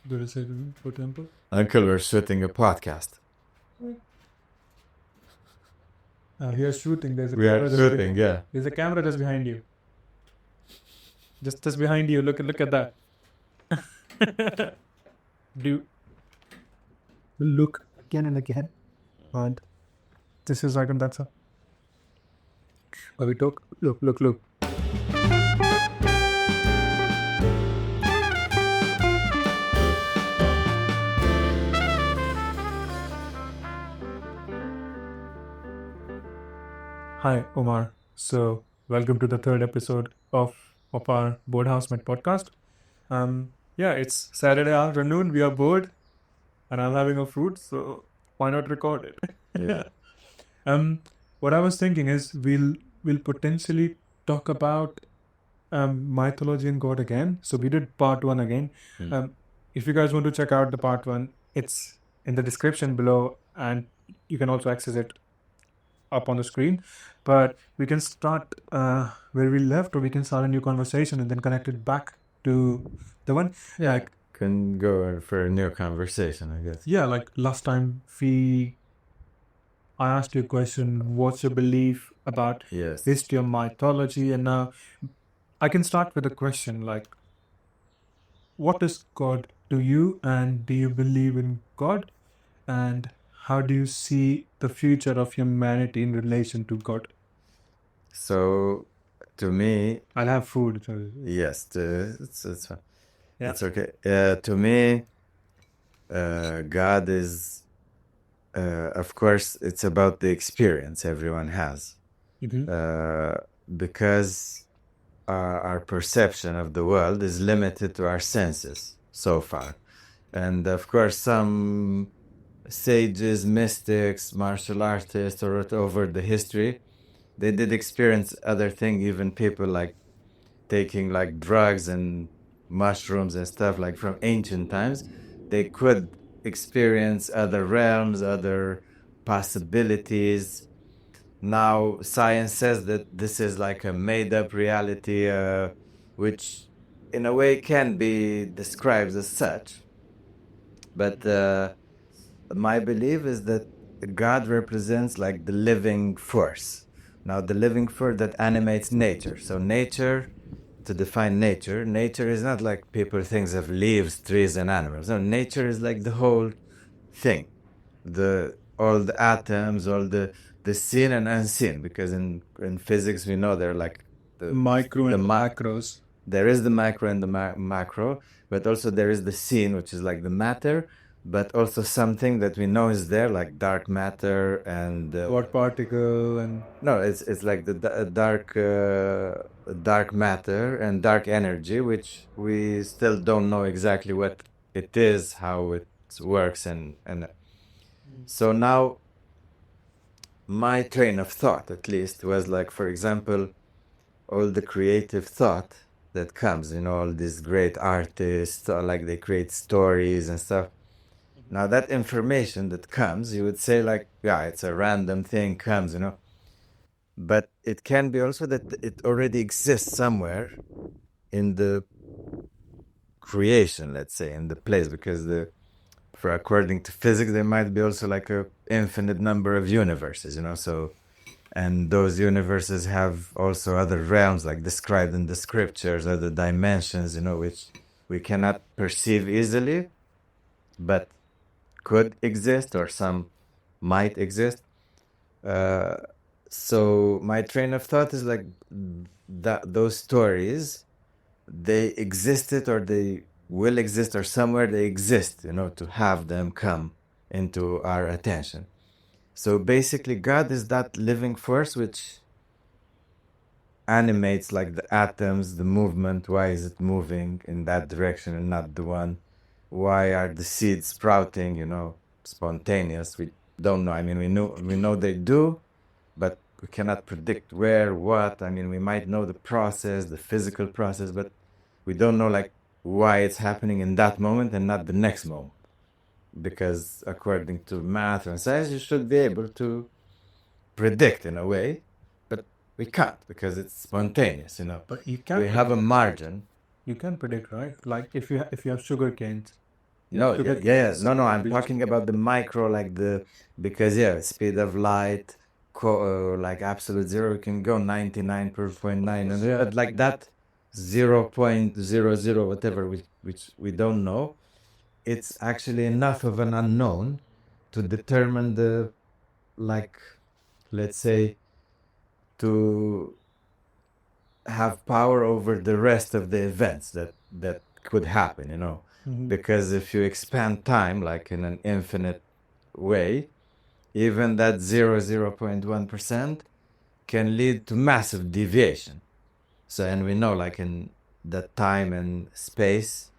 Do they say for temple? Uncle, we're shooting a podcast. We are shooting. There's a We are camera shooting, yeah. There's a camera just behind you. Just behind you. Look at that. Do look again and again. And this is item that's a. We talk. Look. Hi, Omar. So, welcome to the third episode of our Board Housemate podcast. Yeah, it's Saturday afternoon. We are bored, and I'm having a fruit, so why not record it? Yeah. What I was thinking is we'll potentially talk about mythology and God again. So we did part one again. If you guys want to check out the part one, it's in the description below, and you can also access it up on the screen. But we can start where we left, or we can start a new conversation and then connect it back to the one. Yeah, I can go for a new conversation, I guess. Yeah, like last time I asked you a question, what's your belief about Yes. history or mythology? And now I can start with a question like, what is God to you, and do you believe in God? And how do you see the future of humanity in relation to God? So, to me, I'll have food. So yes, it's fine. Yeah. It's okay. To me, God is, of course, it's about the experience everyone has. Because our perception of the world is limited to our senses so far. And of course, some sages, mystics, martial artists, or over the history, they did experience other things, even people like taking like drugs and mushrooms and stuff like from ancient times. They could experience other realms, other possibilities. Now science says that this is like a made-up reality, which in a way can be described as such. But my belief is that God represents like the living force. Now the living force that animates nature. So nature, to define nature, nature is not like people think of leaves, trees, and animals. No, nature is like the whole thing. All the atoms, all the seen and unseen, because in physics we know they're like the micro and macros. There is the micro and the macro, but also there is the seen, which is like the matter, but also something that we know is there, like dark matter and What particle and no, it's like the dark matter and dark energy, which we still don't know exactly what it is, how it works, and so now my train of thought, at least, was like, for example, all the creative thought that comes, all these great artists, like they create stories and stuff. Now that information that comes, you would say like, yeah, it's a random thing comes, but it can be also that it already exists somewhere in the creation, let's say, in the place, because for according to physics, there might be also like a infinite number of universes, so, and those universes have also other realms like described in the scriptures, other dimensions, which we cannot perceive easily, but could exist, or some might exist. So my train of thought is like that those stories, they existed, or they will exist, or somewhere they exist, to have them come into our attention. So basically, God is that living force which animates like the atoms, the movement. Why is it moving in that direction and not the one? Why are the seeds sprouting, spontaneous? We don't know. I mean, we know they do, but we cannot predict where, what. I mean, we might know the process, the physical process, but we don't know like why it's happening in that moment and not the next moment. Because according to math and science, you should be able to predict in a way, but we can't because it's spontaneous, But you can. We have a margin. You can predict, right? Like if you have sugar canes, No, to yeah, get yeah, yeah. No, I'm talking about the micro, like because yeah, speed of light, like absolute zero can go 99.9, and yeah, like that 0.00 whatever, which we don't know. It's actually enough of an unknown to determine the, like, let's say, to have power over the rest of the events that could happen, Mhm. because if you expand time like in an infinite way, even that 0.1% can lead to massive deviation. So, and we know, like, in that time and space,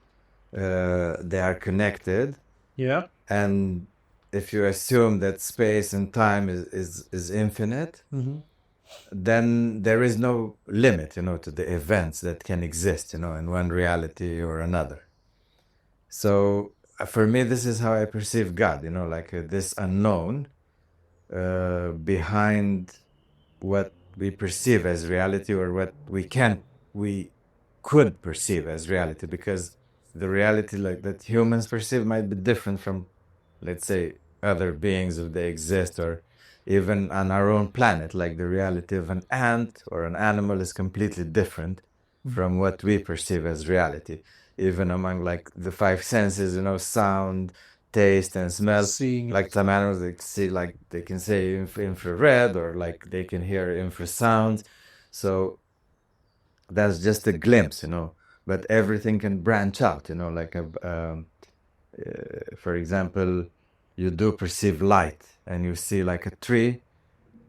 they are connected. Yeah. And if you assume that space and time is infinite, Mhm. then there is no limit, to the events that can exist, in one reality or another. So for me, this is how I perceive God, like this unknown behind what we perceive as reality, or what we could perceive as reality, because the reality like that humans perceive might be different from, let's say, other beings if they exist, or even on our own planet, like the reality of an ant or an animal is completely different from what we perceive as reality. Even among like the five senses, sound, taste, and smell. Seeing. Like some animals, they see, like they can say infrared, or like they can hear infrasound. So that's just a glimpse, but everything can branch out, like for example, you do perceive light and you see like a tree,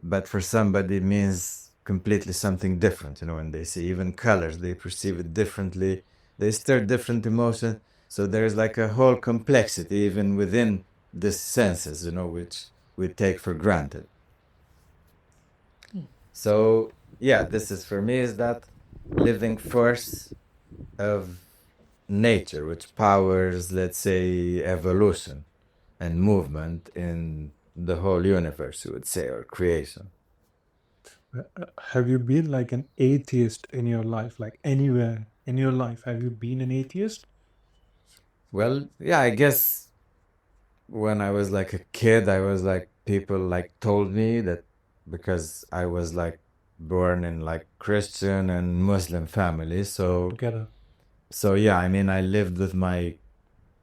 but for somebody it means completely something different, when they see even colors, they perceive it differently, they stir different emotions. So there's like a whole complexity even within the senses, which we take for granted. So yeah, this is for me is that living force of nature, which powers, let's say, evolution and movement in the whole universe, you would say, or creation. Have you been like an atheist in your life, like anywhere in your life? Have you been an atheist? Well, yeah, I guess when I was like a kid, I was like, people like told me that, because I was like born in like Christian and Muslim families. Together. So yeah, I mean, I lived with my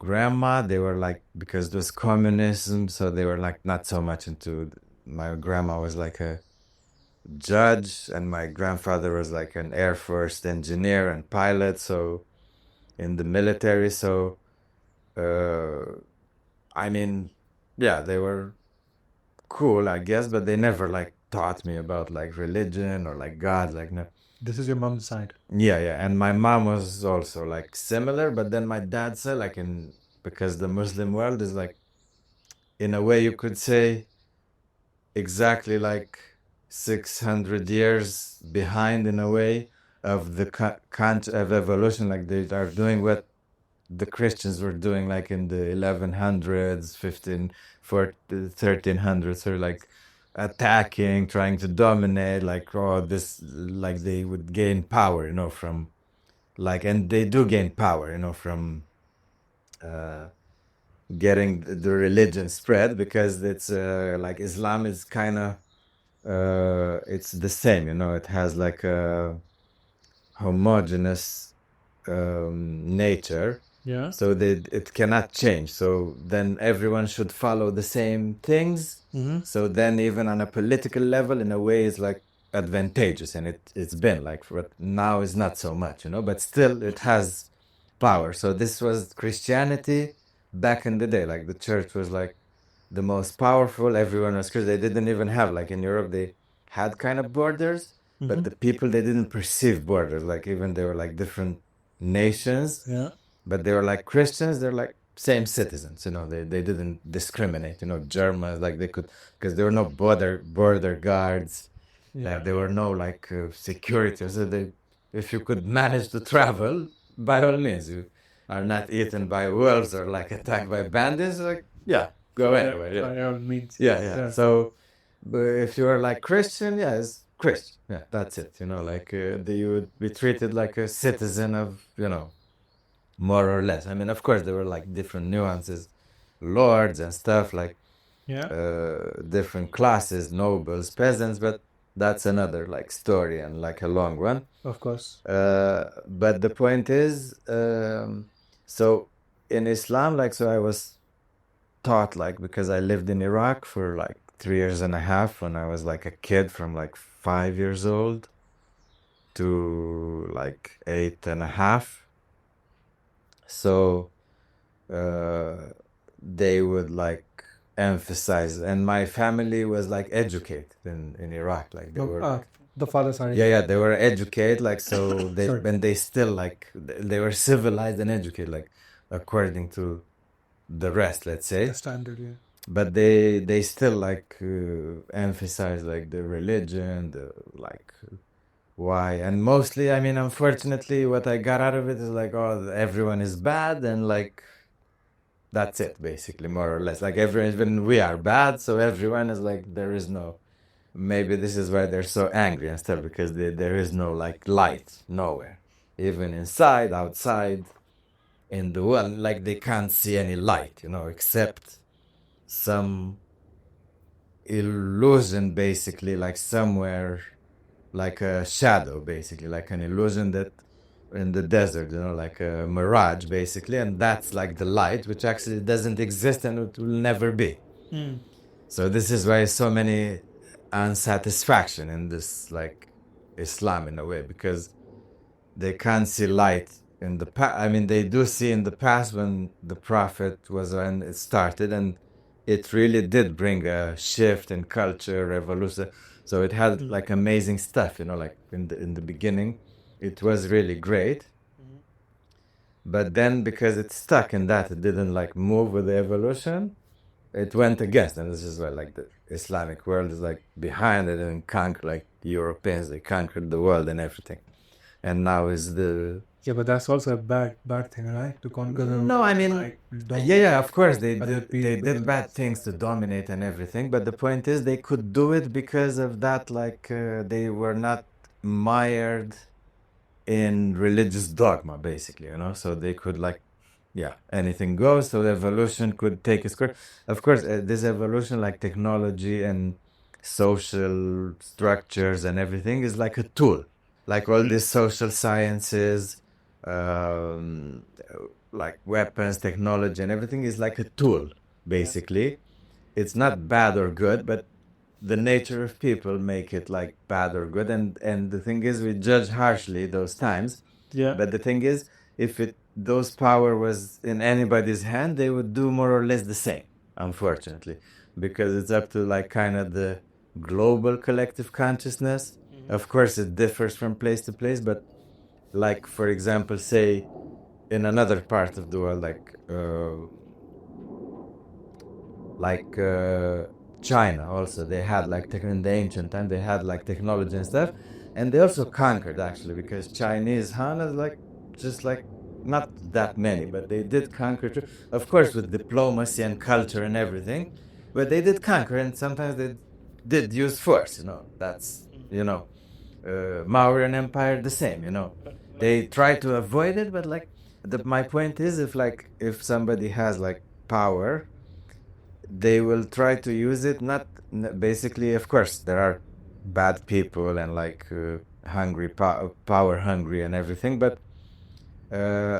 grandma. They were like, because there was communism, so they were like not so much into. My grandma was like a judge, and my grandfather was like an Air Force engineer and pilot, so in the military. So I mean, yeah, they were cool, I guess, but they never like taught me about like religion or like God, like no. This is your mom's side. Yeah, yeah, and my mom was also like similar, but then my dad said, like, in because the Muslim world is like, in a way you could say, exactly like 600 years behind in a way of the of evolution. Like they are doing what the Christians were doing like in the 1100s, 1300s, or like attacking, trying to dominate, like, oh, this, like they would gain power, from like, and they do gain power, from uh, getting the religion spread, because it's like Islam is kind of it's the same, it has like a homogeneous nature, Yeah. so that it cannot change. So then everyone should follow the same things. Mm-hmm. So then even on a political level, in a way, it's like advantageous, and it's been like, for now is not so much, but still it has power. So this was Christianity back in the day. Like the church was like the most powerful. Everyone was Christian. They didn't even have, like in Europe, they had kind of borders, but the people, they didn't perceive borders. Like even they were like different nations, Yeah. but they were like Christians. They're like same citizens. They didn't discriminate. Germans, like they could, because there were no border guards. Yeah. There were no like security. So if you could manage to travel, by all means, you are not eaten by wolves or like attacked by bandits. Like, yeah, go anywhere. Yeah, By all means. yeah. So, but if you are like Christian, yeah, it's Christian. Yeah, that's it. Like you would be treated like a citizen of, more or less. I mean, of course, there were like different nuances, lords and stuff, like Yeah, different classes, nobles, peasants, but that's another like story and like a long one. of course. But the point is, so in Islam, like, so I was taught, like, because I lived in Iraq for like 3 years and a half when I was like a kid, from like 5 years old to like 8.5. So they would like emphasize, and my family was like educated in Iraq, like they were, The father side. yeah, they were educated, like, so they, Sorry. and they still like they were civilized and educated, like according to the rest, let's say. The standard, yeah. But they still like emphasize like the religion, the like why, and mostly, I mean, unfortunately, what I got out of it is like, oh, everyone is bad, and like that's it, basically, more or less. Like everyone, even we are bad, so everyone is like, there is no. Maybe this is why they're so angry and stuff, because there is no like light nowhere, even inside, outside, in the world. Like they can't see any light, except some illusion, basically, like somewhere, like a shadow, basically, like an illusion that in the desert, like a mirage, basically, and that's like the light, which actually doesn't exist and it will never be. So this is why so many unsatisfaction in this like Islam, in a way, because they can't see light in the past. I mean, they do see in the past when the Prophet was, when it started, and it really did bring a shift in culture, revolution. So it had like amazing stuff, like in the beginning, it was really great. But then because it stuck in that, it didn't like move with the evolution. It went against, and this is why like the Islamic world is like behind it and conquered, like the Europeans, they conquered the world and everything. And now is the, Yeah, but that's also a bad thing, right? To conquer the no, I mean, like yeah, of course they other did bad things to dominate and everything, but the point is they could do it because of that, like they were not mired in religious dogma, basically, so they could like, yeah, anything goes, so the evolution could take its course. Of course, this evolution, like technology and social structures and everything, is like a tool, like all these social sciences, um, like weapons, technology, and everything is like a tool, basically. It's not bad or good, but the nature of people make it like bad or good, and the thing is, we judge harshly those times. Yeah. But the thing is, if those power was in anybody's hand, they would do more or less the same, unfortunately, because it's up to like kind of the global collective consciousness. Of course, it differs from place to place, but like, for example, say in another part of the world, like China, also they had like in the ancient time, they had like technology and stuff, and they also conquered, actually, because Chinese Han is like just like not that many, but they did conquer too. Of course, with diplomacy and culture and everything, but they did conquer, and sometimes they did use force. That's Mauryan Empire the same. They try to avoid it, but like my point is, if somebody has like power, they will try to use it, not basically, of course there are bad people and like hungry, power hungry and everything, but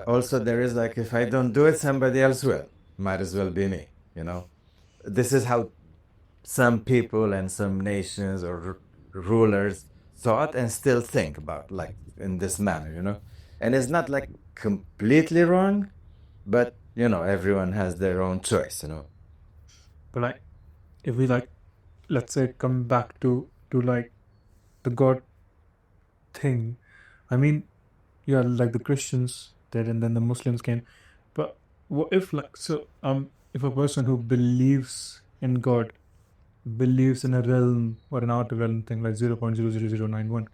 also there is like, if I don't do it, somebody else will, might as well be me. This is how some people and some nations or rulers thought and still think about, like in this manner, and it's not like completely wrong, but everyone has their own choice. But like, if we like, let's say, come back to like the God thing, I mean, yeah, like the Christians did, and then the Muslims came. But what if, like, so if a person who believes in God believes in a realm or an outer realm thing like 0.00091,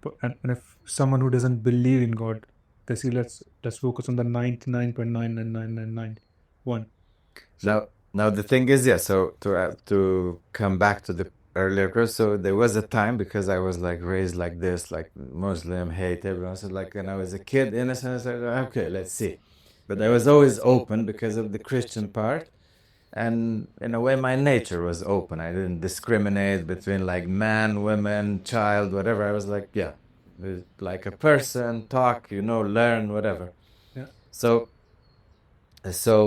but and if someone who doesn't believe in God, they see, let's focus on the 99.99991. Now the thing is, yeah. So to come back to the earlier course. So there was a time, because I was like raised like this, like Muslim, hate everyone. So like when I was a kid, innocent, I was like, okay, let's see. But I was always open because of the Christian part. And in a way, my nature was open. I didn't discriminate between like man, woman, child, whatever. I was like, yeah, like a person, talk, learn, whatever. Yeah. So, so,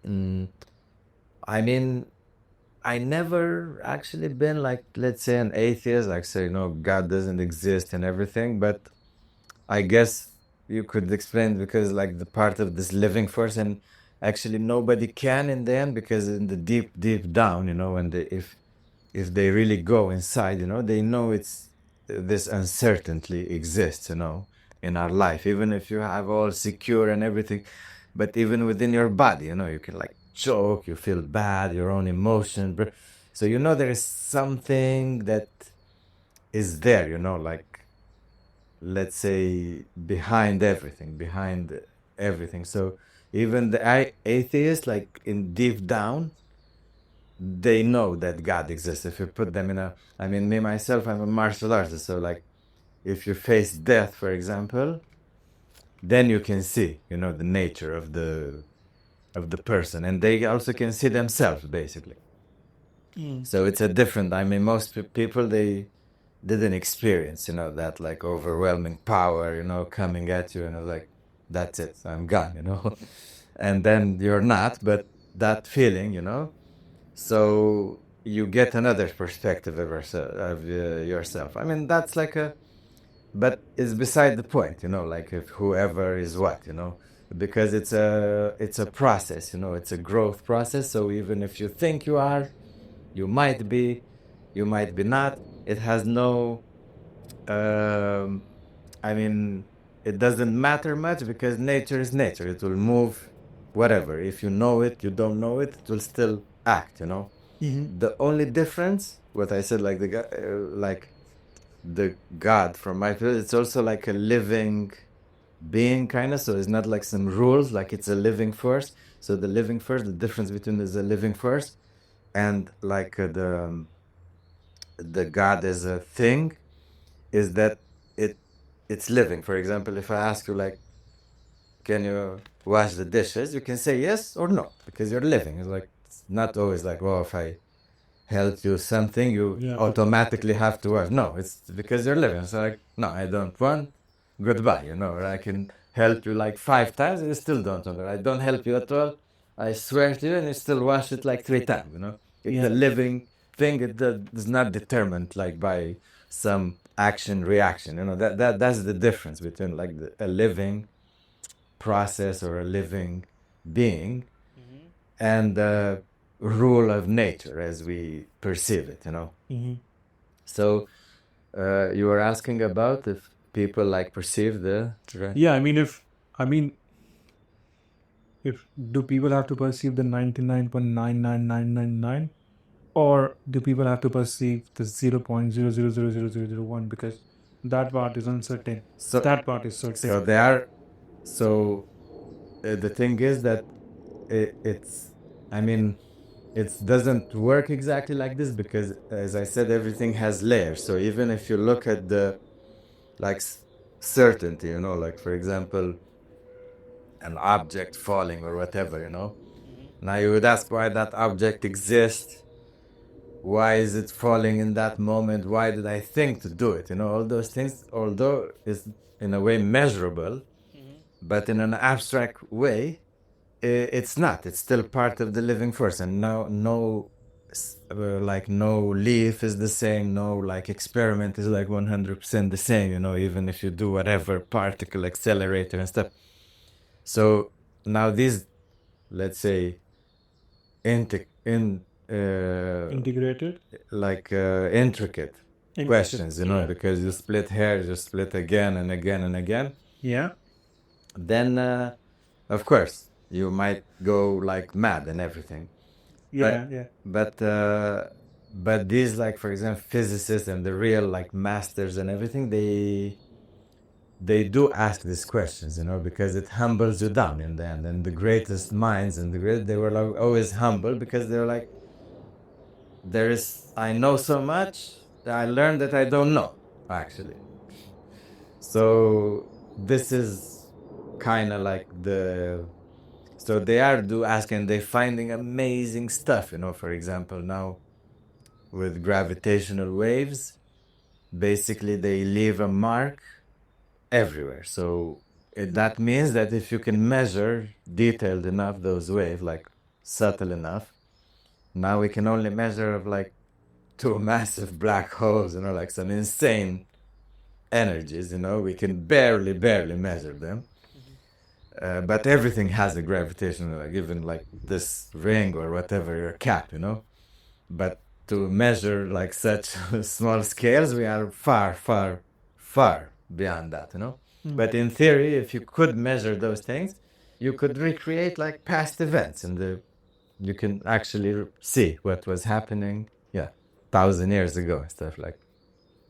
mm, I mean, I never actually been like, let's say, an atheist, like say, God doesn't exist and everything. But I guess you could explain, because like the part of this living force, and actually nobody can in the end, because in the deep, deep down, when they, if they really go inside, they know it's this uncertainty exists, in our life, even if you have all secure and everything. But even within your body, you can like choke, you feel bad, your own emotion. So there is something that is there, like, let's say, behind everything. So even the atheists, like in deep down, they know that God exists. If you put them in I mean, me myself, I'm a martial artist. So like, if you face death, for example, then you can see, the nature of the person, and they also can see themselves, basically. So it's a different. I mean, most people, they didn't experience, that like overwhelming power, coming at you, and like, that's it, I'm gone, and then you're not, but that feeling, so you get another perspective of yourself. I mean, that's like but it's beside the point, like if whoever is what, because it's a process, it's a growth process. So even if you think you are, you might be, you might be not. It has no, um, I mean, it doesn't matter much, because nature is nature. It will move, whatever. If you know it, you don't know it, it will still act. The only difference, what I said, like like the God from my field, it's also like a living being, kind of. So it's not like some rules, like it's a living force. So the living force, the difference between is a living force and like the God as a thing, is that it it's living. For example, if I ask you like, can you wash the dishes, you can say yes or no, because you're living. It's like, it's not always like, well, if I help you something, you automatically have to wash. No, it's because you're living. It's like, no, I don't want, goodbye, or I can help you like 5 times and you still don't want it. I don't help you at all, I swear to you, and you still wash it like 3 times. It's a living thing. It is not determined like by some action reaction. That's the difference between like a living process or a living being and the rule of nature as we perceive it. So you were asking about if people like perceive the Yeah, if do people have to perceive the 99.99999, or do people have to perceive the 0.0000001, because that part is uncertain. so That part is certain. so they are so the thing is that it's I mean, it doesn't work exactly like this, because as I said, everything has layers. So even if you look at the like certainty, like for example, an object falling or whatever, now you would ask why that object exists, why is it falling in that moment, why did I think to do it, all those things, although it's in a way measurable, but in an abstract way, it's not. It's still part of the living force, and like no leaf is the same, no like experiment is like 100% the same, even if you do whatever particle accelerator and stuff. So now these, let's say, Integrated. like intricate questions, because you split hairs, you split again and again and again, Yeah. then of course you might go like mad and everything. Yeah. Yeah. But these, like for example, physicists and the real like masters and everything, they do ask these questions, because it humbles you down in the end. And the greatest minds and they were like always humble, because they're like, I know so much that I learned that I don't know, actually. So this is kind of like so they are asking, they're finding amazing stuff, for example, now with gravitational waves, basically they leave a mark everywhere. So that means that if you can measure detailed enough those waves, like subtle enough, now we can only measure of like two massive black holes, like some insane energies, we can barely measure them. But everything has a gravitational, like even like this ring or whatever, your cap, But to measure like such small scales, we are far beyond that. But in theory, if you could measure those things, you could recreate like past events, and you can actually see what was happening, 1,000 years ago, stuff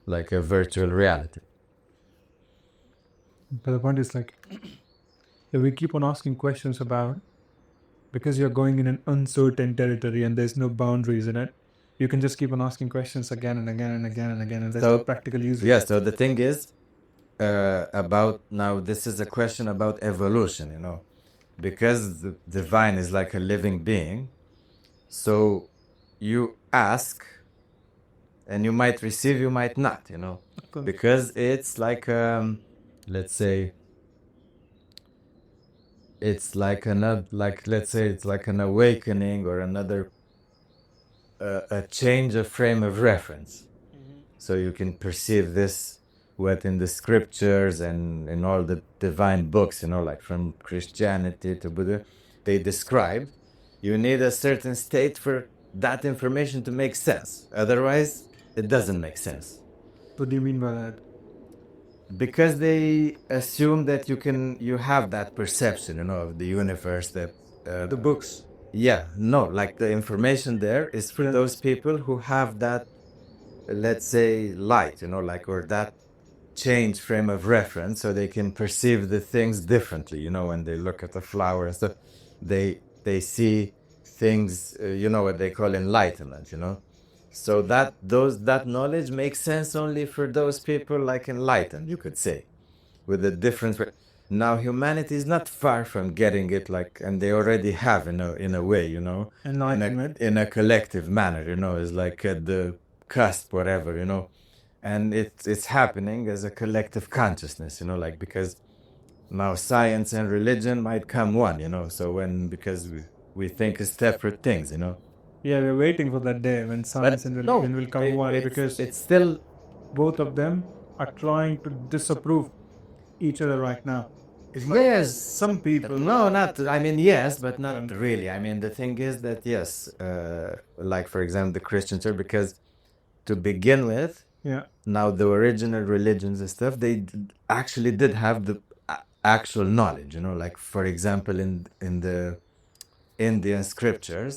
like a virtual reality. But the point is like, if we keep on asking questions about, because you're going in an uncertain territory and there's no boundaries in it, you can just keep on asking questions again and again and again and again, and there's no practical use. Yeah, so the thing is, about now, this is a question about evolution, because the divine is like a living being. So you ask, and you might receive, you might not, because it's like, let's say, it's like another, like, let's say it's like an awakening or another, a change of frame of reference. So you can perceive this, what in the scriptures and in all the divine books, like from Christianity to Buddha, they describe. You need a certain state for that information to make sense. Otherwise, it doesn't make sense. What do you mean by that? Because they assume that you have that perception, of the universe, that The books. yeah, no, like the information there is for those people who have that, let's say, light, like, or that change frame of reference, so they can perceive the things differently, when they look at the flower and stuff, they see things, what they call enlightenment, so that knowledge makes sense only for those people like enlightened, you could say, with a different. Now humanity is not far from getting it, like, and they already have in a way, Enlightenment. in a collective manner, it's like at the cusp, whatever, and it's happening as a collective consciousness, like, because now science and religion might come one, so because we think as separate things, Yeah, we're waiting for that day when science and religion will come one, because it's still, both of them are trying to disapprove each other right now. yes, Some people. no, not, I mean, yes, but not really. I mean, the thing is that, yes, like, for example, the Christian church, because to begin with, Yeah. now the original religions and stuff, they actually did have the actual knowledge, like, for example, in the Indian scriptures,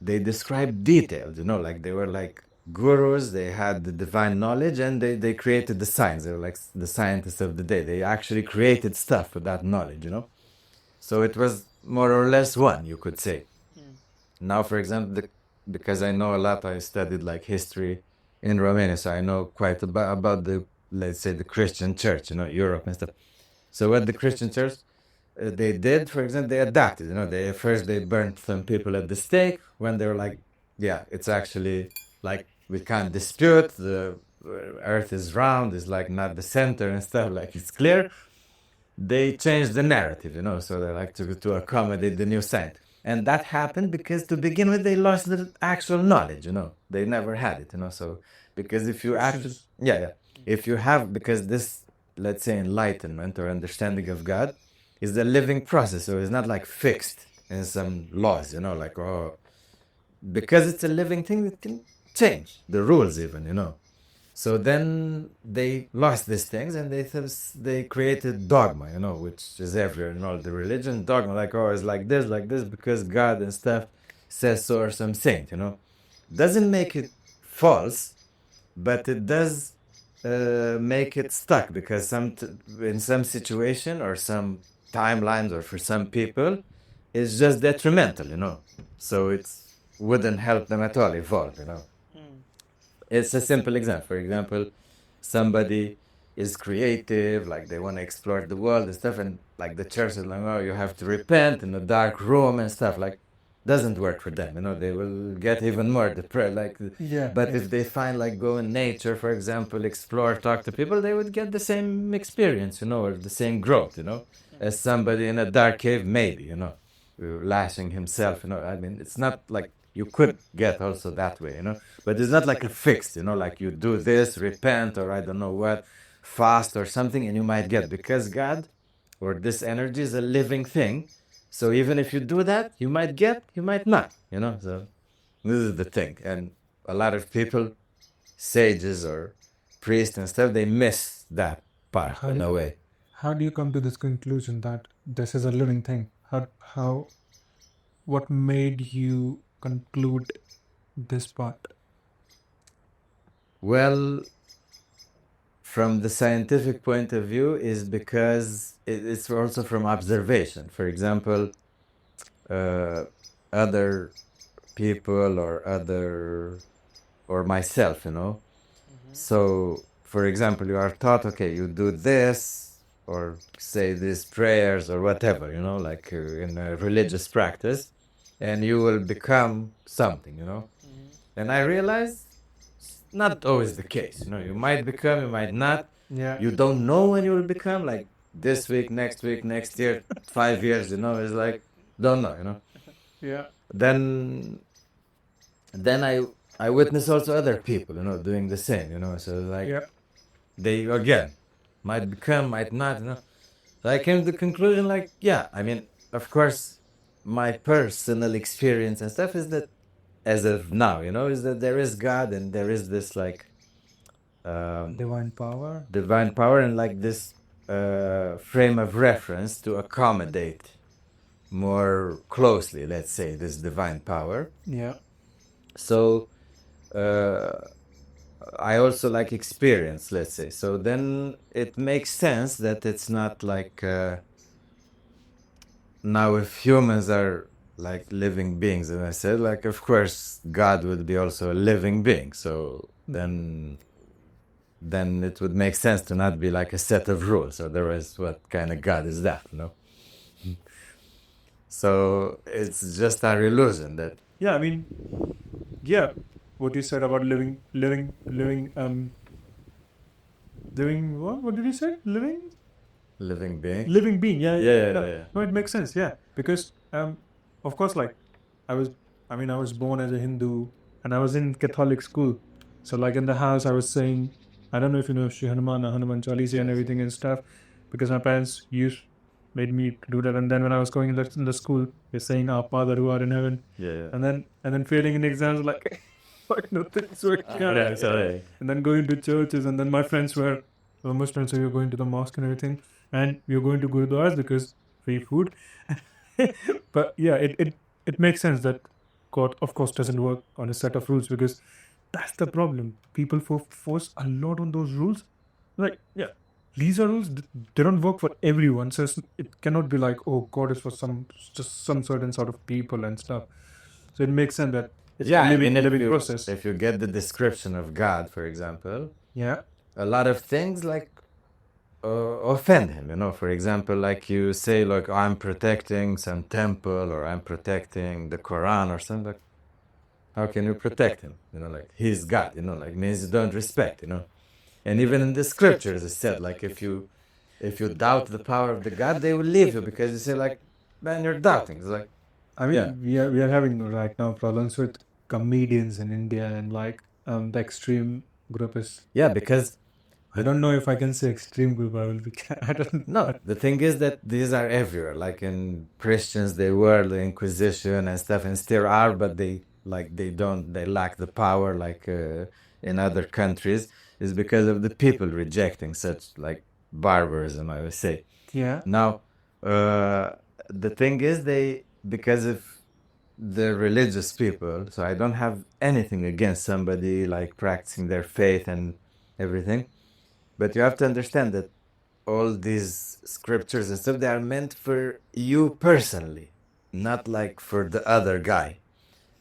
they describe details, like they were like gurus, they had the divine knowledge, and they created the science. They were like the scientists of the day. They actually created stuff with that knowledge, So it was more or less one, you could say. Now, for example, because I know a lot, I studied like history in Romania, so I know quite about the, let's say, the Christian church, Europe and stuff. So what the Christian church, they did, for example, they adapted, they burned some people at the stake when they were like, yeah, it's actually like, we can't dispute, the earth is round, it's like not the center and stuff, like it's clear. They changed the narrative, so they like to accommodate the new science. And that happened because to begin with, they lost the actual knowledge, They never had it, So because if you actually, if you have, because this, let's say, enlightenment or understanding of God is a living process, so it's not like fixed in some laws, like, oh, because it's a living thing, it can change the rules even, So then they lost these things, and they created dogma, which is everywhere in all the religion. Dogma, like, oh, it's like this, because God and stuff says so, or some saint, Doesn't make it false, but it does make it stuck, because in some situation or some timelines or for some people, it's just detrimental, So wouldn't help them at all evolve, It's a simple example. For example, somebody is creative, like they want to explore the world and stuff, and like the church is like, oh, you have to repent in a dark room and stuff. Like, doesn't work for them. They will get even more depressed. Like, Yeah. but if they find like go in nature, for example, explore, talk to people, they would get the same experience, or the same growth, as somebody in a dark cave, maybe, lashing himself, I mean, it's not like you could get also that way, but it's not like a fixed, like you do this, repent, or I don't know what, fast or something, and you might get, because God or this energy is a living thing. So even if you do that, you might get, you might not, So this is the thing. And a lot of people, sages or priests and stuff, they miss that part in a way. How do you come to this conclusion that this is a living thing? What made you conclude this part? Well, from the scientific point of view, is because it's also from observation. For example, other people or myself, So, for example, you are taught, okay, you do this or say these prayers or whatever, like in a religious practice, and you will become something, And I realize it's not always the case, You might become, you might not. Yeah. You don't know when you will become, like this week, next year, 5 years, It's like, don't know, Yeah. Then I witness also other people, doing the same, So like Yeah. they again might become, might not, So I came to the conclusion, like, yeah, I mean, of course, my personal experience and stuff is that, as of now, is that there is God and there is this like Divine power. divine power and like this frame of reference to accommodate more closely, let's say, this divine power. Yeah. So I also like experience, let's say. So then it makes sense that it's not like now if humans are like living beings, and I said, like, of course, God would be also a living being. So then it would make sense to not be like a set of rules. Otherwise, what kind of God is that, So it's just our illusion that. Yeah, I mean, yeah, what you said about living what? What did you say? Living being. Living being. Yeah, Yeah. No, it makes sense. Yeah, because of course, like I was, I mean, I was born as a Hindu, and I was in Catholic school. So like in the house, I was saying, I don't know if you know Shri Hanuman, Hanuman Chalisa and everything and stuff, because my parents made me to do that. And then when I was going in the school, they're saying, "Our Father who art in heaven," Yeah. and then failing in exams, like, like nothing's working out. And then going to churches, and then my friends were Muslims, so we were going to the mosque and everything, and we were going to gurudwaras because free food. But yeah, it makes sense that God, of course, doesn't work on a set of rules, because that's the problem. People force a lot on those rules. Like, yeah, these are rules. They don't work for everyone. So it cannot be like, oh, God is for just some certain sort of people and stuff. So it makes sense that it's Yeah, a I mean, living process. if you get the description of God, for example, Yeah. a lot of things like offend him, For example, like you say, like, I'm protecting some temple or I'm protecting the Quran or something. Like, how can you protect him? Like, he's God, like, means you don't respect, And even in the scriptures, it said, like, if you doubt the power of the God, they will leave you, because you say, like, man, you're doubting. It's like, I mean, yeah. we are having right now problems with comedians in India, and like the extreme group is. Yeah, because I don't know if I can say extreme group. I will be. I don't. no, the thing is that these are everywhere. Like in Christians, they were the Inquisition and stuff, and still are, but they lack the power. Like in other countries, is because of the people rejecting such like barbarism, I would say. Yeah. Now, the thing is, because of the religious people. So I don't have anything against somebody like practicing their faith and everything, but you have to understand that all these scriptures and stuff, they are meant for you personally, not like for the other guy.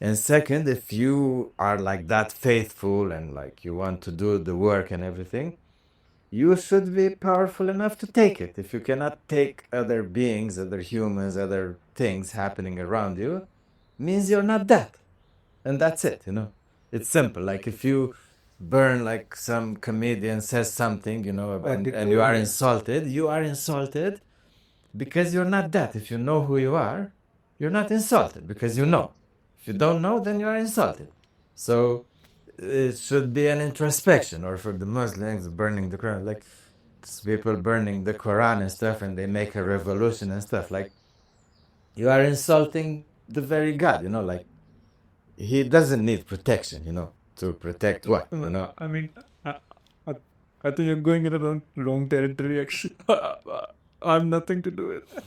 And second, if you are like that faithful and like you want to do the work and everything, you should be powerful enough to take it. If you cannot take other beings, other humans, other things happening around you, means you're not that. And that's it, you know. It's simple. Like if you burn, like some comedian says something, you know, and you are insulted because you're not that. If you know who you are, you're not insulted because you know. If you don't know, then you are insulted. So it should be an introspection, or for the Muslims, burning the Quran, like people burning the Quran and stuff, and they make a revolution and stuff. Like you are insulting the very God, you know. Like he doesn't need protection, you know, to protect what, you know. I mean, I, I, I think you're going in the wrong territory. Actually, I'm nothing to do with it.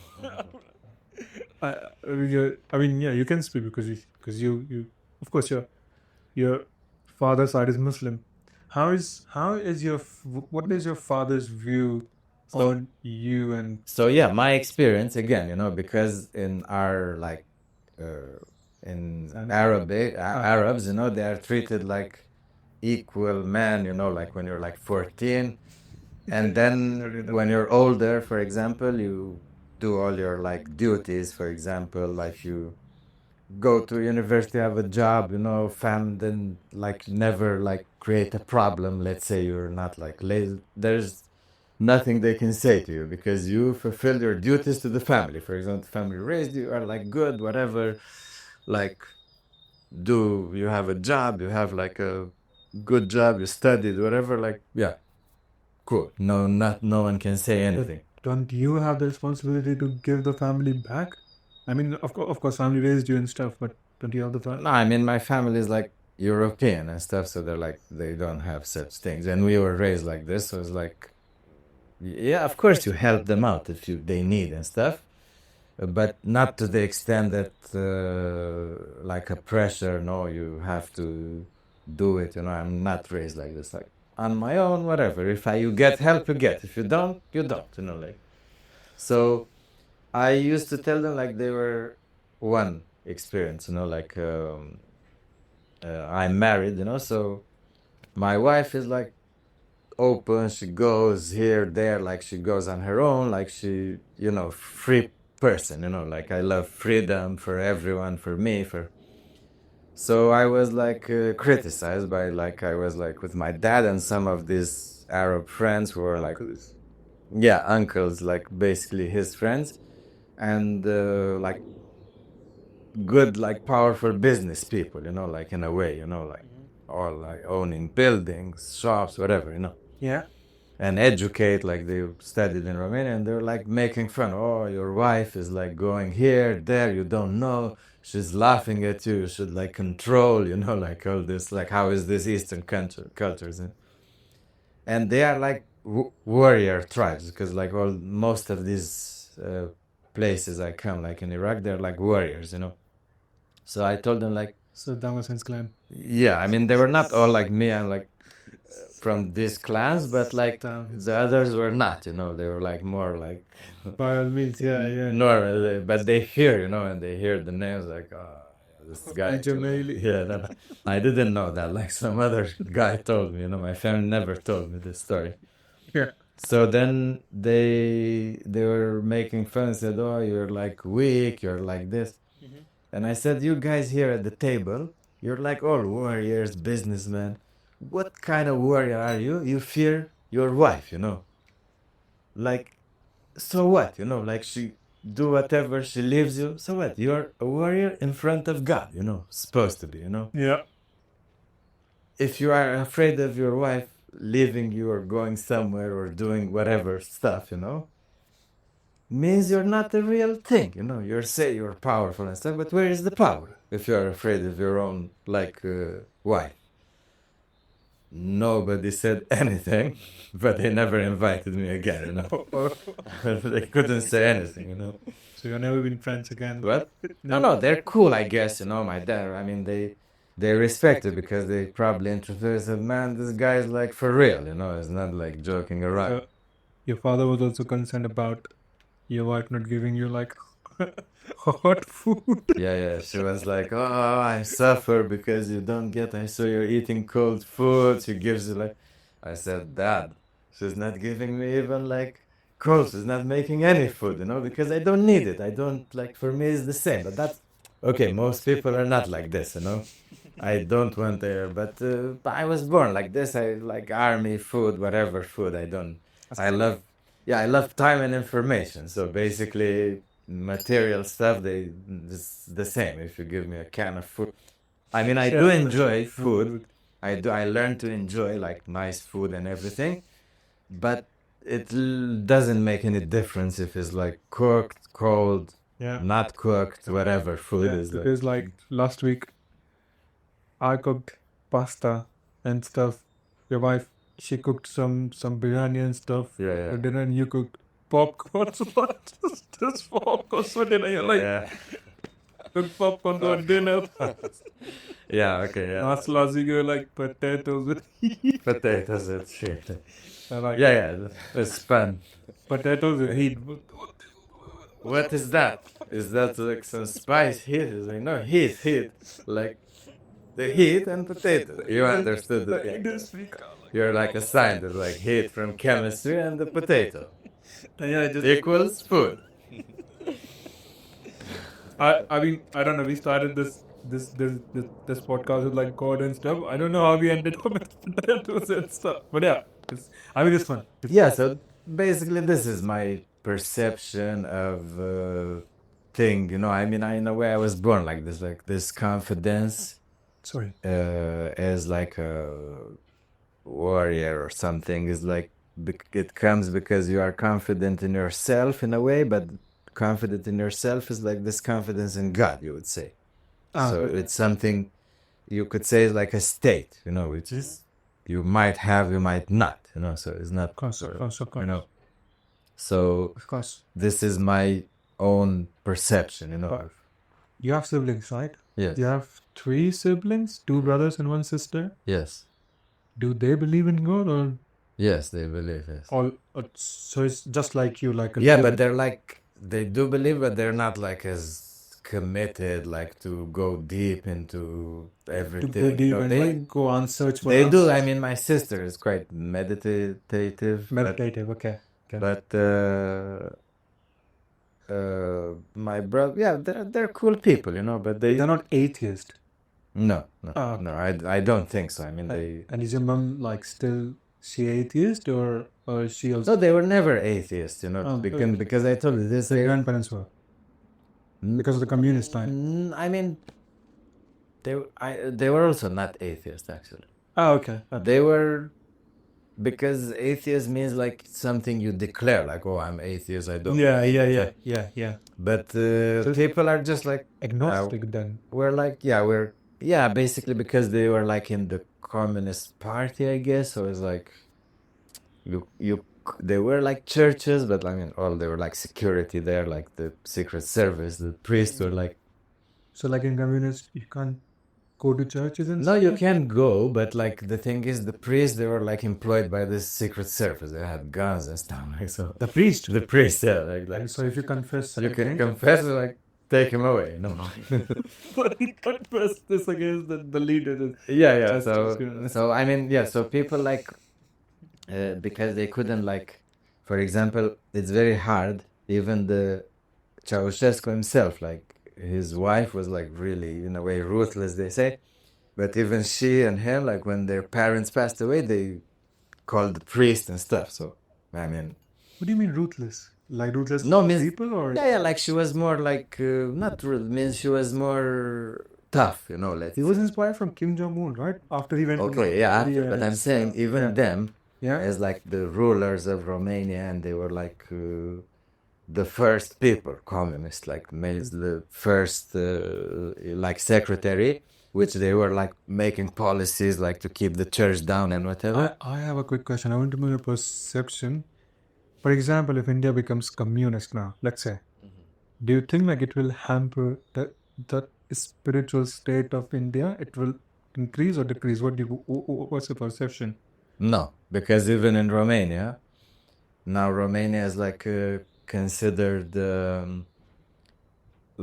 I mean, yeah, you can speak because you, of course, your father's side is Muslim. How is what is your father's view on you and So yeah, my experience again, you know, because in our like in Arabs, you know, they are treated like equal men, you know, like when you're like 14, and then when you're older, for example, you do all your like duties. For example, like you go to university, have a job, you know, then like never like create a problem. Let's say you're not like lazy. There's nothing they can say to you because you fulfill your duties to the family. For example, the family raised you, are like good, whatever. Like, do you have a job? You have like a good job. You studied, whatever. Like, yeah, cool. No one can say anything. don't you have the responsibility to give the family back? I mean, of course, family raised you and stuff, but don't you have the No, I mean my family is like European and stuff, so they're like they don't have such things, and we were raised like this, so it's like, yeah, of course you help them out if they need and stuff, but not to the extent that like a pressure. No, you have to do it. You know, I'm not raised like this. Like on my own, whatever. If you get help, you get. If you don't, you don't. You know, like so. I used to tell them like they were one experience. You know, like I'm married. You know, so my wife is like open. She goes here, there, like she goes on her own, like she, you know, free person, you know, like I love freedom for everyone, for me, for. So I was like criticized by like I was like with my dad and some of these Arab friends who were like, yeah, uncles, like basically his friends, and like good, like powerful business people, you know, like in a way, you know, like all like owning buildings, shops, whatever, you know. yeah? And educate, like they studied in Romania, and they're like making fun. Oh, your wife is like going here, there, you don't know. She's laughing at you. You should like control, you know, like all this, like how is this Eastern cultures, and they are like warrior tribes because like all most of these places I come, like in Iraq, they're like warriors, you know. So I told them like, Saddam Hussein's clan. yeah, I mean they were not all like me. I'm like from these clans, but like the others were not, you know, they were like more like By all means, yeah. normal, but they hear, you know, and they hear the names like, oh, this guy. Jumaili. Yeah, I didn't know that. Like some other guy told me, you know, my family never told me this story. Yeah. So then they were making fun and said, oh, you're like weak, you're like this. And I said, you guys here at the table, you're like all warriors, businessmen. What kind of warrior are you? You fear your wife, you know. Like, so what? You know, like she do whatever, she leaves you. So what? You're a warrior in front of God, you know, supposed to be, you know. Yeah. If you are afraid of your wife leaving you or going somewhere or doing whatever stuff, you know, means you're not a real thing, you know. You're say you're powerful and stuff, but where is the power if you're afraid of your own like wife? Nobody said anything, but they never invited me again, you know. They couldn't say anything, you know. So you've never been friends again? What? No, they're cool, I guess, you know. My dad, I mean, they respect it because they probably introduced it. Man, this guy's like for real, you know. It's not like joking around. Your father was also concerned about your wife not giving you like Hot food. Yeah. She was like, "Oh, I suffer because you don't get. I saw you're eating cold food." She gives you like, I said, "Dad, she's not giving me even like cold. She's not making any food, because I don't need it. I don't like. For me, it's the same. But that's okay. Most people are not like this. I don't want air, but I was born like this. I like army food, whatever food. I don't. I love. Yeah, I love time and information. So basically, material stuff, it's the same. If you give me a can of food, I mean, I do enjoy food. I do. I learn to enjoy like nice food and everything, but it doesn't make any difference if it's like cooked, cold, Yeah. not cooked, whatever food is. Because like last week I cooked pasta and stuff. Your wife, she cooked some biryani and stuff Yeah. for dinner, and you cooked popcorn. So what? Just popcorn for dinner. You're like, Yeah. cook popcorn for dinner. Yeah. Okay. Yeah. Last week you were like potatoes with heat. Potatoes and shit. Like, Yeah. It's fun. potatoes with heat. What is that? Is that like some spice heat? Is like no heat. Like the heat and potato. You understood it. Yeah. You're like a scientist, like heat from chemistry and the potato Yeah, just equals food. I mean, I don't know. We started this podcast with like God and stuff. I don't know how we ended up with potatoes and stuff. But yeah, it's fun. Yeah, so basically this is my perception of thing. I mean, in a way I was born like this confidence Sorry. as like a warrior or something is like it comes because you are confident in yourself in a way, but confident in yourself is like this confidence in God, you would say. So it's something you could say is like a state, which is you might have, you might not, so it's not, Of course. so Of course. this is my own perception, But you have siblings, right? Yes. You have 3 siblings, 2 brothers and 1 sister. Yes. Do they believe in God or Yes, they believe, yes. all? So it's just like you, like a Yeah, but they're like, they do believe, but they're not like as committed, like to go deep into everything. to go deep and like go on search for. They do. I mean, my sister is quite meditative. Meditative, okay. But my brother, yeah, they're cool people, but They're not atheist. no, Ah, no, I don't think so. I mean, they And is your mom like still she atheist or she also? no, they were never atheists, Oh, because I told you this. So your grandparents were because of the communist time. I mean, they were also not atheists actually. Oh, okay. They were, because atheist means like something you declare, like, oh, I'm atheist, I don't. Yeah. But people are just like Agnostic then. we're like, basically because they were like in the Communist Party, I guess. So it's like they were like churches, but I mean, they were like security there, like the Secret Service, the priests were like. So like in communist, you can't go to churches and No, you can go, but like the thing is, the priests, they were like employed by the Secret Service. They had guns and stuff like so. The priest. Yeah, like So if you confess, you can confess, like take him away. No. But he confess this against the leader. Yeah. So I mean, yeah. So people like because they couldn't like, for example, it's very hard. Even the Ceausescu himself, like his wife was like really in a way ruthless, they say. But even she and him, like when their parents passed away, they called the priest and stuff. So I mean, what do you mean ruthless? Like ruthless no, means people or yeah, like she was more like not rude. Means she was more tough, let's. he was inspired from Kim Jong-un, right? After he went. Okay, yeah. But I'm saying even Yeah. them, Yeah. as like the rulers of Romania, and they were like the first people, communists, like made the first like secretary, which they were like making policies like to keep the church down and whatever. I have a quick question. I want to know your perception. For example, if India becomes communist now, let's say, do you think like it will hamper the spiritual state of India? It will increase or decrease? What's your perception? No, because even in Romania, now Romania is like considered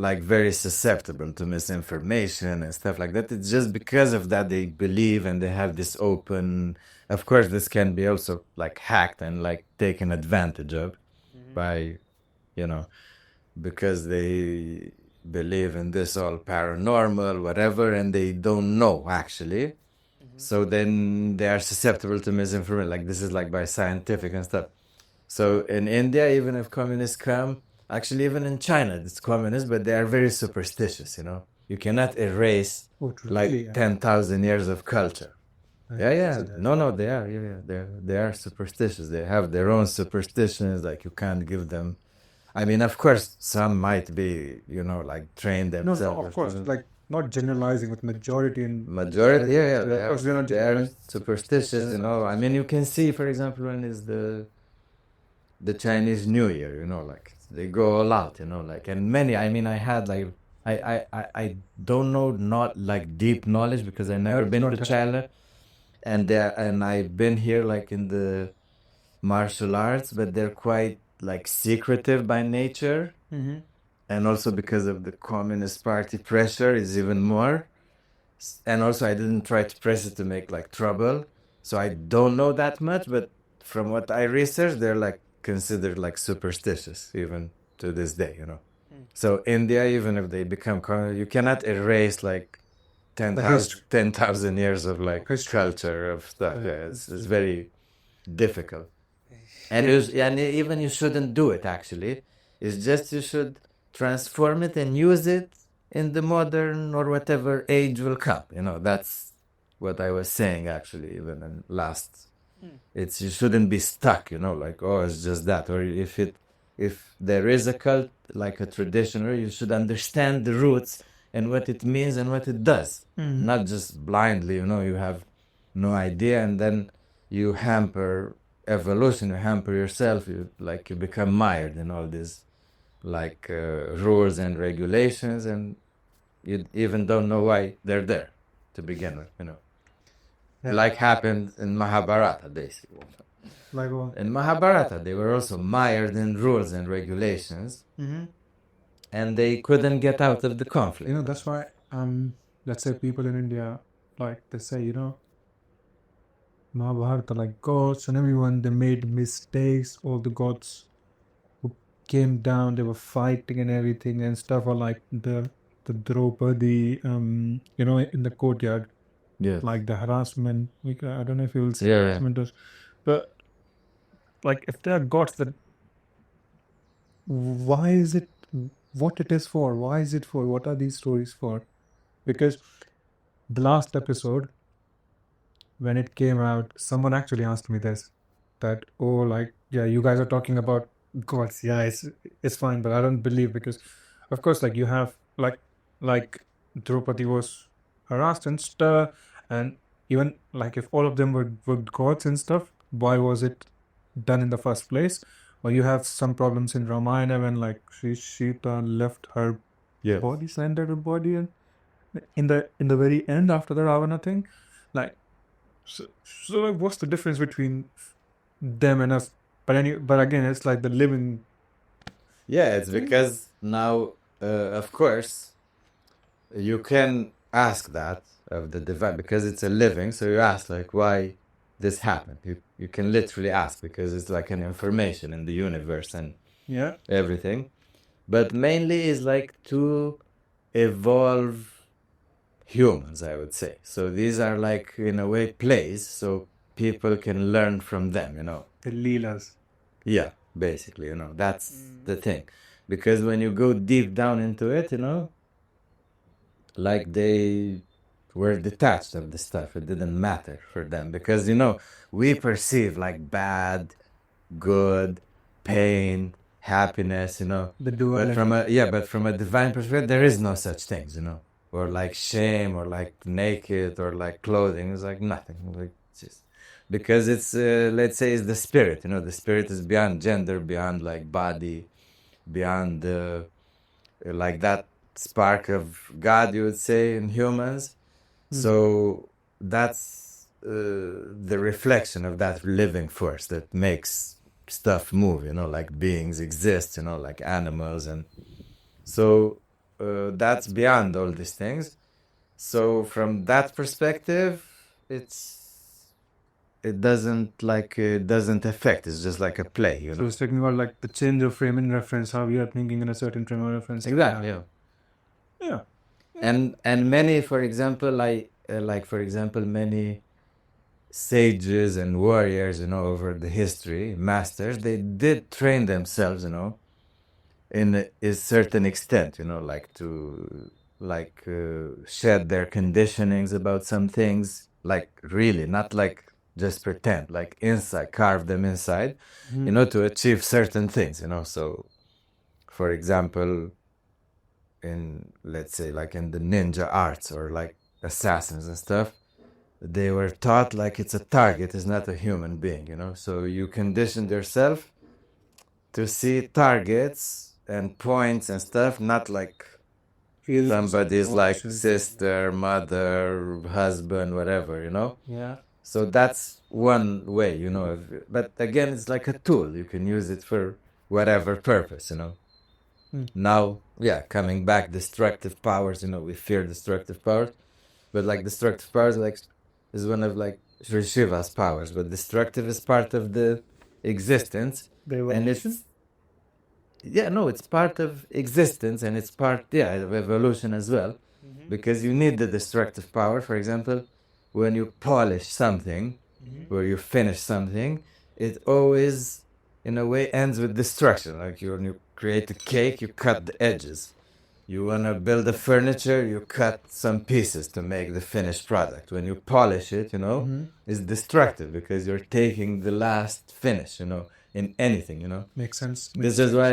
like very susceptible to misinformation and stuff like that. It's just because of that they believe and they have this open. Of course, this can be also like hacked and like taken advantage of by, you know, because they believe in this all paranormal, whatever, and they don't know actually. So then they are susceptible to misinformation. Like this is like by scientific and stuff. So in India, even if communists come, actually even in China, it's communist, but they are very superstitious. You know, you cannot erase Oh, like really? 10,000 years of culture. I Yeah, didn't yeah. see that. No, they are. Yeah, yeah. They are superstitious. They have their own superstitions. Like you can't give them. I mean, of course, some might be, like trained No, no, themselves. of course, like not generalizing with majority in Majority, yeah, yeah, of course, they're not they are generalizing. superstitious. I mean, you can see, for example, when is the Chinese New Year. Like they go all out. Like and many. I mean, I had like I don't know, not like deep knowledge because I never been to China, and I've been here like in the martial arts, but they're quite like secretive by nature, Mm-hmm. and also because of the Communist Party pressure is even more. And also I didn't try to press it to make like trouble, so I don't know that much. But from what I researched, they're like considered like superstitious even to this day. So India, even if they become you cannot erase like The history. 10,000 years of like History. culture of stuff. Yeah, it's very difficult. And Yeah. and even you shouldn't do it actually. It's just you should transform it and use it in the modern or whatever age will come. That's what I was saying actually, even in last. It's you shouldn't be stuck, like, oh, it's just that. Or if there is a cult like a tradition, or you should understand the roots and what it means and what it does. Not just blindly, you have no idea, and then you hamper evolution, you hamper yourself, you become mired in all these like rules and regulations, and you even don't know why they're there to begin with. Yeah. Like happened in Mahabharata, basically. Like what? In Mahabharata, they were also mired in rules and regulations, Mm-hmm. and they couldn't get out of the conflict. That's why let's say people in India, like they say, Mahabharata, like gods and everyone, they made mistakes. All the gods who came down, they were fighting and everything and stuff. Or like the Draupadi, in the courtyard, Yeah. like the harassment. I don't know if you will say Yeah, yeah. harassment, but like if there are gods, that why is it what it is for? Why is it for? What are these stories for? Because the last episode, when it came out, someone actually asked me this, that, oh, like, yeah, you guys are talking about gods. Yeah, it's fine, but I don't believe, because of course, like, you have like Draupadi was harassed and stuff, and even like if all of them were gods and stuff, why was it done in the first place? Or you have some problems in Ramayana when like Sita left her Yeah. body, surrendered her body, and in the very end after the Ravana thing, like, so like, what's the difference between them and us? But again, it's like the living. Yeah, it's because now, of course, you can ask that of the divine because it's a living. So you ask like why this happened. You can literally ask because it's like an information in the universe and Yeah. everything. But mainly is like to evolve humans, I would say. So these are like in a way plays, so people can learn from them. The Leelas. Yeah, basically, that's the thing. Because when you go deep down into it, like they were detached of the stuff. It didn't matter for them because we perceive like bad, good, pain, happiness. The But duality. from a divine perspective, there is no such things. Or like shame, or like naked, or like clothing. It's like nothing. Like just because it's let's say it's the spirit. The spirit is beyond gender, beyond like body, beyond like that spark of God, you would say, in humans. So that's the reflection of that living force that makes stuff move, like beings exist, like animals. And so that's beyond all these things. So from that perspective, it doesn't affect. It's just like a play, you So know. it's talking about like the change of frame in reference, how we are thinking in a certain frame of reference. Exactly. Yeah. Yeah. And many, for example, many sages and warriors, over the history, masters, they did train themselves, in a certain extent, like to shed their conditionings about some things, like really, not like just pretend, like inside, carve them inside, to achieve certain things, So, for example, in, let's say, like in the ninja arts or like assassins and stuff, they were taught like it's a target, it's not a human being, So you conditioned yourself to see targets and points and stuff, not like somebody's like sister, mother, husband, whatever, Yeah. So that's one way, but again, it's like a tool. You can use it for whatever purpose, Now, yeah, coming back, destructive powers, we fear destructive powers, but like destructive powers, like, is one of like Sri Shiva's powers, but destructive is part of the existence, and it's it's part of existence, and it's part of evolution as well, because you need the destructive power. For example, when you polish something, or you finish something, it always, in a way, ends with destruction. Like when you create a cake, you cut the edges. You want to build a furniture, you cut some pieces to make the finished product. When you polish it, it's destructive because you're taking the last finish, in anything, Makes sense. This is why,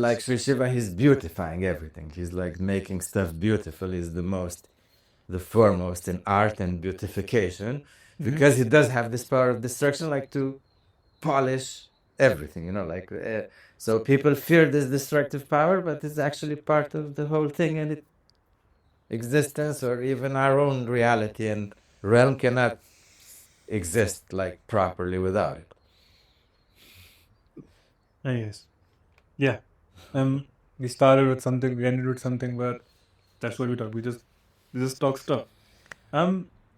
like Sri Shiva, he's beautifying everything. He's like making stuff beautiful. He's the foremost in art and beautification, because he does have this power of destruction, like to polish everything, like. So people fear this destructive power, but it's actually part of the whole thing, and existence, or even our own reality and realm, cannot exist like properly without it. Yes. Yeah. We started with something, we ended with something, but that's what we talk. We just talk stuff.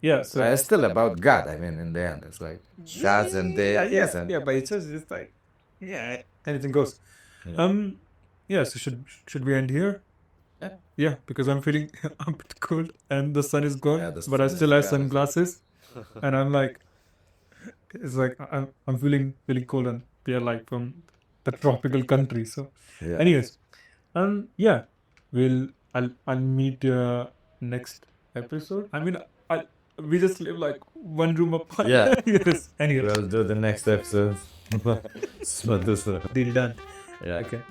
Yeah. So It's still about God. I mean, in the end, it's like gods and they. Yes, and yeah, but it's just like, yeah, anything goes. Yeah. Yeah. So should we end here? Yeah, because I'm feeling a bit cold and the sun is gone, Yeah, the but I sun still is have gone. sunglasses, and I'm like, it's like I'm feeling really cold, and we are like from the tropical country. So, Yeah. anyways, yeah, I'll meet next episode. I mean, we just live like one room apart. Yeah. Yes. Anyways, We'll do the next episode. deal done. Yeah. Okay.